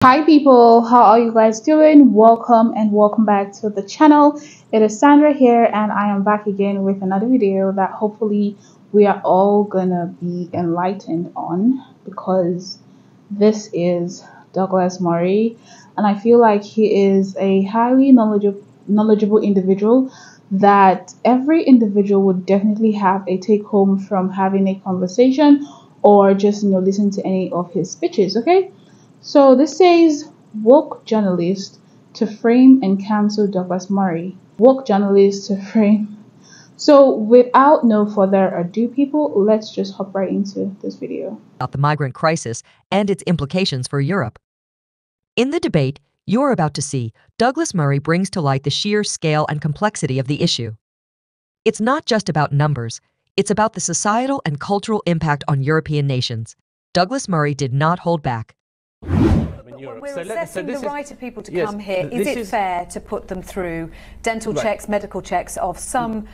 Hi people, how are you guys doing? Welcome and welcome back to the channel. It is Sandra here and I am back again with another video that hopefully we are all gonna be enlightened on, because this is Douglas Murray and I feel like he is a highly knowledgeable individual that every individual would definitely have a take home from having a conversation or just listen to any of his speeches. Okay, so this says woke journalist to frame and cancel Douglas Murray. Woke journalist to frame. So without no further ado, people, let's just hop right into this video. About the migrant crisis and its implications for Europe. In the debate you're about to see, Douglas Murray brings to light the sheer scale and complexity of the issue. It's not just about numbers, it's about the societal and cultural impact on European nations. Douglas Murray did not hold back. We're assessing the right of people to come here. Is it fair to put them through dental checks, medical checks of some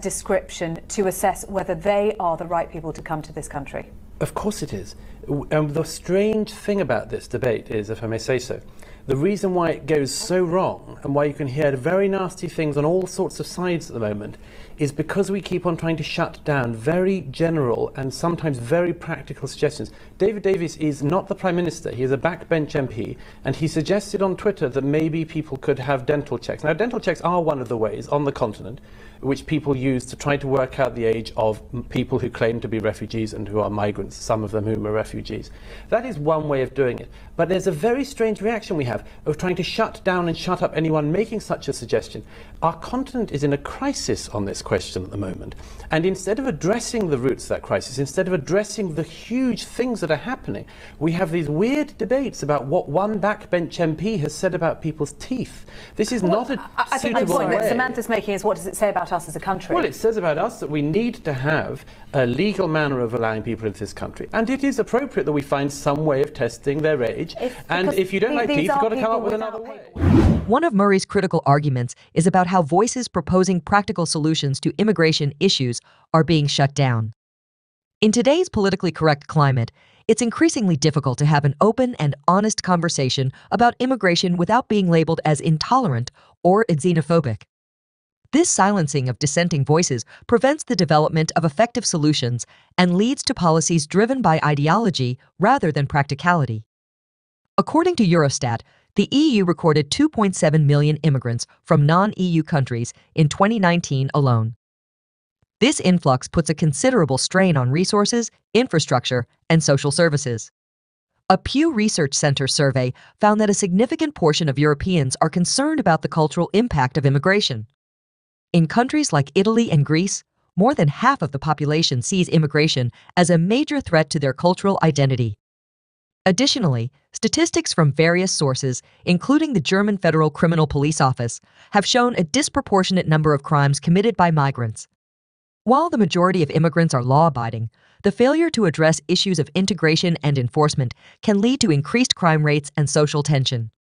description to assess whether they are the right people to come to this country? Of course it is. The strange thing about this debate is, if I may say so, the reason why it goes so wrong and why you can hear very nasty things on all sorts of sides at the moment is because we keep on trying to shut down very general and sometimes very practical suggestions. David Davis is not the Prime Minister, he is a backbench MP, and he suggested on Twitter that maybe people could have dental checks. Now, dental checks are one of the ways on the continent which people use to try to work out the age of people who claim to be refugees and who are migrants, some of them whom are refugees. That is one way of doing it. But there's a very strange reaction we have of trying to shut down and shut up anyone making such a suggestion. Our continent is in a crisis on this question at the moment. And instead of addressing the roots of that crisis, instead of addressing the huge things that are happening, we have these weird debates about what one backbench MP has said about people's teeth. This is not a I think the point that Samantha's making is, what does it say about us as a country? Well, it says about us that we need to have a legal manner of allowing people into this country. And it is appropriate that we find some way of testing their age. And if you don't like teeth, you've got to come up with another way. One of Murray's critical arguments is about how voices proposing practical solutions to immigration issues are being shut down. In today's politically correct climate, it's increasingly difficult to have an open and honest conversation about immigration without being labeled as intolerant or xenophobic. This silencing of dissenting voices prevents the development of effective solutions and leads to policies driven by ideology rather than practicality. According to Eurostat, the EU recorded 2.7 million immigrants from non-EU countries in 2019 alone. This influx puts a considerable strain on resources, infrastructure, and social services. A Pew Research Center survey found that a significant portion of Europeans are concerned about the cultural impact of immigration. In countries like Italy and Greece, more than half of the population sees immigration as a major threat to their cultural identity. Additionally, statistics from various sources, including the German Federal Criminal Police Office, have shown a disproportionate number of crimes committed by migrants. While the majority of immigrants are law-abiding, the failure to address issues of integration and enforcement can lead to increased crime rates and social tension.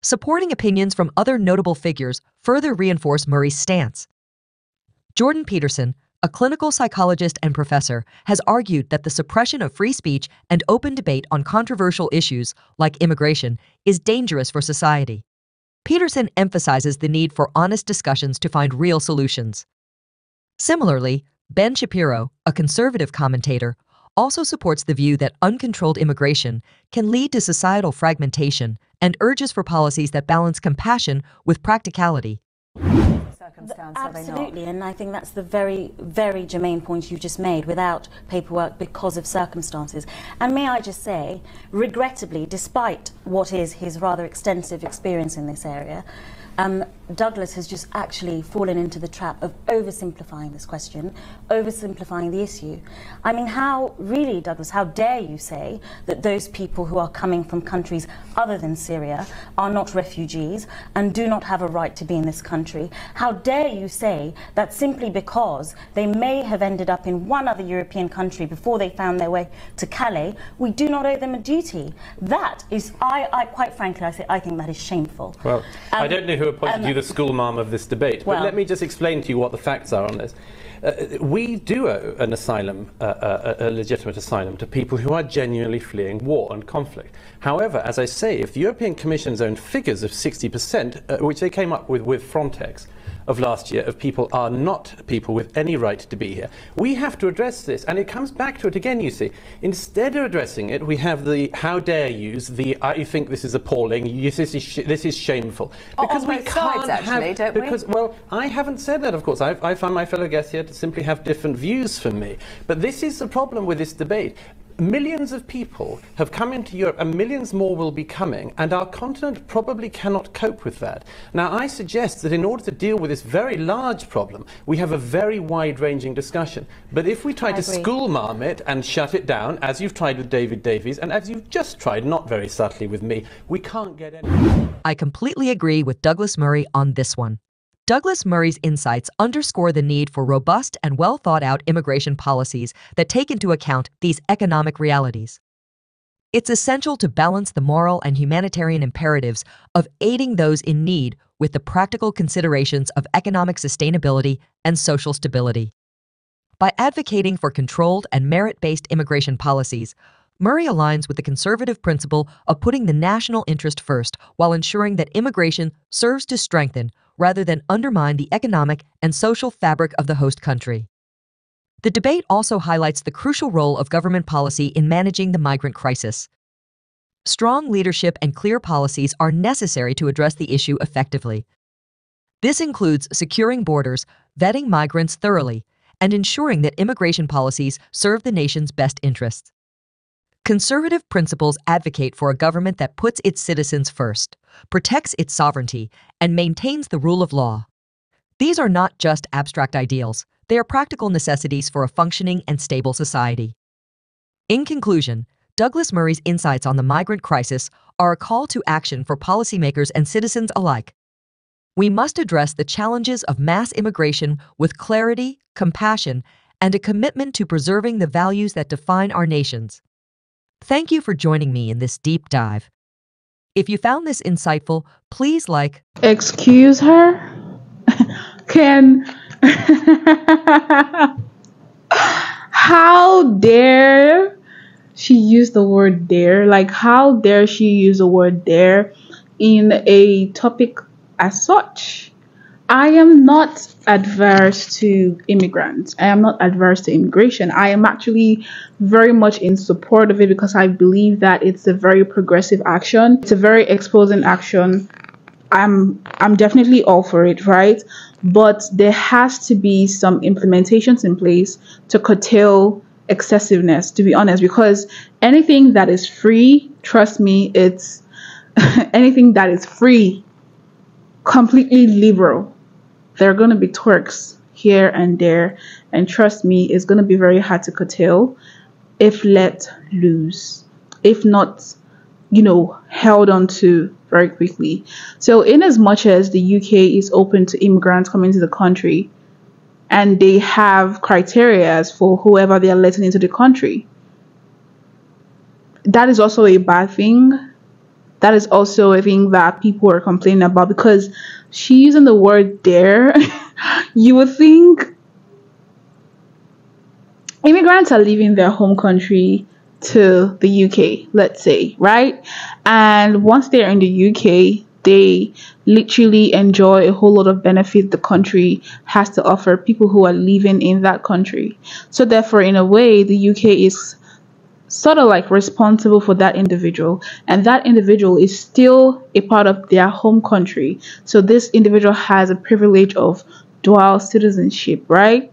Supporting opinions from other notable figures further reinforce Murray's stance. Jordan Peterson, a clinical psychologist and professor, has argued that the suppression of free speech and open debate on controversial issues like immigration is dangerous for society. Peterson emphasizes the need for honest discussions to find real solutions. Similarly, Ben Shapiro, a conservative commentator, also supports the view that uncontrolled immigration can lead to societal fragmentation and urges for policies that balance compassion with practicality. Absolutely, and I think that's the very, very germane point you just made, without paperwork because of circumstances. And may I just say, regrettably, despite what is his rather extensive experience in this area, Douglas has just actually fallen into the trap of oversimplifying this question, oversimplifying the issue. I mean, how really, Douglas, how dare you say that those people who are coming from countries other than Syria are not refugees and do not have a right to be in this country? How dare dare you say that simply because they may have ended up in one other European country before they found their way to Calais, we do not owe them a duty? That is, I quite frankly, I think that is shameful. Well, I don't know who appointed you the school ma'am of this debate, but let me just explain to you what the facts are on this. We do owe an asylum, a legitimate asylum, to people who are genuinely fleeing war and conflict. However, as I say, if the European Commission's own figures of 60%, which they came up with Frontex of last year, of people are not people with any right to be here, we have to address this. And it comes back to it again, you see. Instead of addressing it, we have the how dare yous, the I think this is appalling, this is shameful. Because we can't actually, don't we? Because, well, I haven't said that, of course. I find my fellow guests here to simply have different views from me. But this is the problem with this debate. Millions of people have come into Europe, and millions more will be coming, and our continent probably cannot cope with that. Now, I suggest that in order to deal with this very large problem, we have a very wide-ranging discussion. But if we try to schoolmarm it and shut it down, as you've tried with David Davies, and as you've just tried, not very subtly, with me, we can't get anywhere. I completely agree with Douglas Murray on this one. Douglas Murray's insights underscore the need for robust and well-thought-out immigration policies that take into account these economic realities. It's essential to balance the moral and humanitarian imperatives of aiding those in need with the practical considerations of economic sustainability and social stability. By advocating for controlled and merit-based immigration policies, Murray aligns with the conservative principle of putting the national interest first while ensuring that immigration serves to strengthen rather than undermine the economic and social fabric of the host country. The debate also highlights the crucial role of government policy in managing the migrant crisis. Strong leadership and clear policies are necessary to address the issue effectively. This includes securing borders, vetting migrants thoroughly, and ensuring that immigration policies serve the nation's best interests. Conservative principles advocate for a government that puts its citizens first, protects its sovereignty, and maintains the rule of law. These are not just abstract ideals, they are practical necessities for a functioning and stable society. In conclusion, Douglas Murray's insights on the migrant crisis are a call to action for policymakers and citizens alike. We must address the challenges of mass immigration with clarity, compassion, and a commitment to preserving the values that define our nations. Thank you for joining me in this deep dive. If you found this insightful, please like... Excuse her? How dare she use the word dare? Like, how dare she use the word dare in a topic as such? I am not adverse to immigrants. I am not adverse to immigration. I am actually very much in support of it because I believe that it's a very progressive action. It's a very exposing action. I'm definitely all for it, right? But there has to be some implementations in place to curtail excessiveness, to be honest, because anything that is free, trust me, it's anything that is free, completely liberal. There are going to be twerks here and there, and trust me, it's going to be very hard to curtail if let loose, if not, held on to very quickly. So in as much as the UK is open to immigrants coming to the country, and they have criteria for whoever they are letting into the country, that is also a bad thing. That is also a thing that people are complaining about, because she's using the word dare. You would think immigrants are leaving their home country to the UK, let's say, right? And once they're in the UK, they literally enjoy a whole lot of benefit the country has to offer people who are living in that country. So therefore, in a way, the UK is sort of like responsible for that individual, and that individual is still a part of their home country. So this individual has a privilege of dual citizenship, right?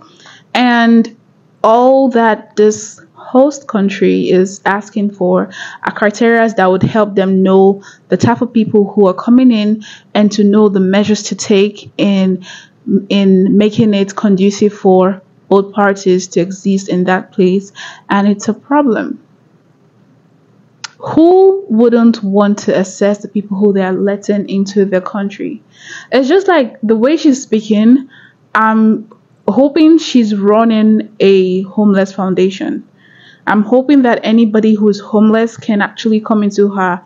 And all that this host country is asking for are criteria that would help them know the type of people who are coming in, and to know the measures to take in making it conducive for both parties to exist in that place. And it's a problem. Who wouldn't want to assess the people who they are letting into their country? It's just like the way she's speaking, I'm hoping she's running a homeless foundation. I'm hoping that anybody who's homeless can actually come into her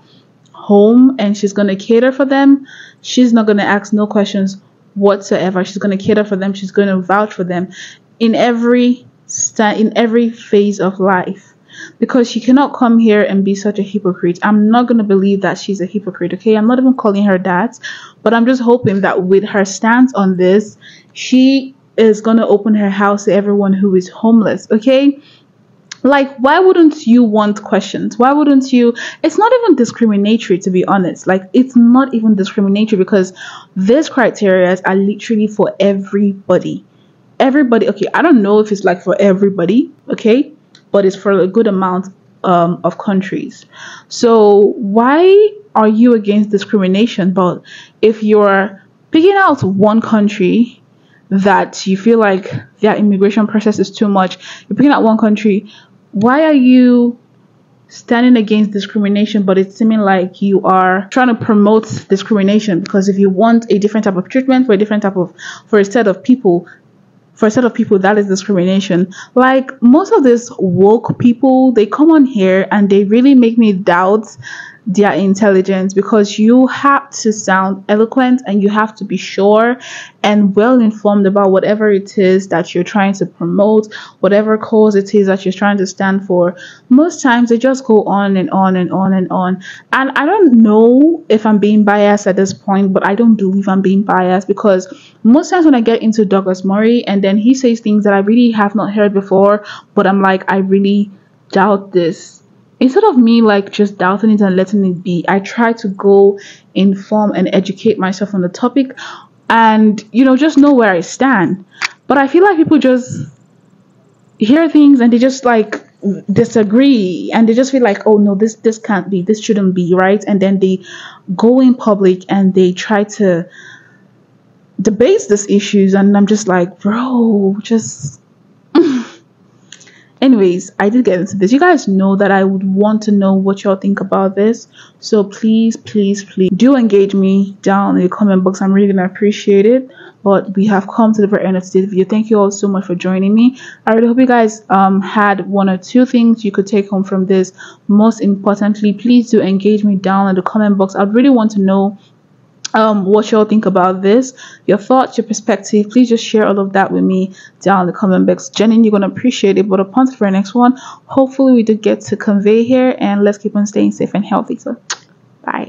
home and she's going to cater for them. She's not going to ask no questions whatsoever. She's going to cater for them. She's going to vouch for them in every phase of life. Because she cannot come here and be such a hypocrite. I'm not going to believe that she's a hypocrite, okay? I'm not even calling her that, but I'm just hoping that with her stance on this, she is going to open her house to everyone who is homeless, okay? Like, why wouldn't you want questions? Why wouldn't you? It's not even discriminatory, to be honest. Like, it's not even discriminatory because these criteria are literally for everybody. Everybody, okay, I don't know if it's like for everybody, okay? But it's for a good amount of countries. So why are you against discrimination? But if you're picking out one country that you feel like their immigration process is too much, you're picking out one country, why are you standing against discrimination? But it's seeming like you are trying to promote discrimination, because if you want a different type of treatment for a set of people, that is discrimination. Like, most of these woke people, they come on here and they really make me doubt their intelligence, because you have to sound eloquent and you have to be sure and well informed about whatever it is that you're trying to promote, whatever cause it is that you're trying to stand for. Most times they just go on and on and on and on. And I don't know if I'm being biased at this point, but I don't believe I'm being biased, because most times when I get into Douglas Murray and then he says things that I really have not heard before, but I'm like, I really doubt this. Instead of me like just doubting it and letting it be, I try to go inform and educate myself on the topic and, just know where I stand. But I feel like people just hear things and they just like disagree and they just feel like, oh no, this can't be, this shouldn't be, right? And then they go in public and they try to debate these issues, and I'm just like, bro, just anyways, I did get into this. You guys know that I would want to know what y'all think about this. So please do engage me down in the comment box. I'm really gonna appreciate it. But we have come to the very end of today's video. Thank you all so much for joining me. I really hope you guys had one or two things you could take home from this. Most importantly, please do engage me down in the comment box. I'd really want to know what y'all think about this, your thoughts, your perspective. Please just share all of that with me down in the comment box. Jenny, you're gonna appreciate it. But upon to the next one, hopefully we did get to convey here, and let's keep on staying safe and healthy. So bye.